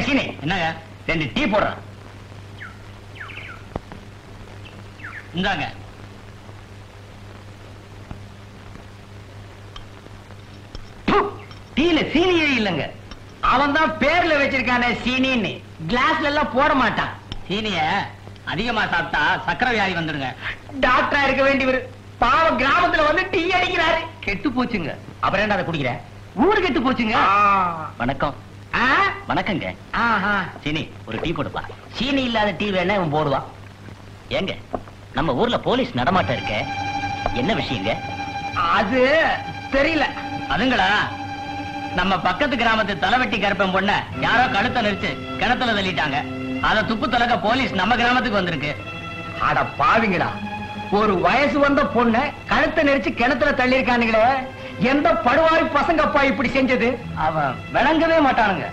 சீனி என்னங்க 2 டீ போடுறான். இந்தாங்க. டீல சீனியே இல்லங்க. அவன் தான் பேர்ல வச்சிருக்கானே சீனின்னு. கிளாஸ்ல எல்லாம் போட மாட்டான். சீனிய அதிகமா சாப்பிட்டா சக்கரை வியாதி வந்துடுங்க. டாக்டரா இருக்க வேண்டியவர் பாவம் கிராமத்துல வந்து டீ அடிக்கிறாரு. கெட்டு போச்சுங்க. அப்புறம் என்ன அதை குடிக்கிற? ஊரு கெட்டு போச்சுங்க. வணக்கம். வணக்கங்க. சீனி ஒரு டீ கொடுப்பா. சீனி இல்லாத டீ வேணா இவன் போடுவான். ஏங்க நம்ம ஊர்ல போலீஸ் நடமாட்டம் இருக்க, என்ன விஷயங்க? அது தெரியல. அதுங்களா, நம்ம பக்கத்து கிராமத்து தலைவெட்டி கருப்பன் பொண்ண யாரோ கழுத்தை நெரிச்சு கிணத்துல தள்ளிட்டாங்க. அத துப்பு தலக்க போலீஸ் நம்ம கிராமத்துக்கு வந்திருக்கு. அட பாவிங்களா, ஒரு வயசு வந்த பொண்ண கழுத்தை நெரிச்சு கிணத்துல தள்ளிருக்கானுங்களே, எந்த படுவாய் பசங்கப்பா இப்படி செஞ்சது? அவன் விளங்கவே மாட்டானுங்க.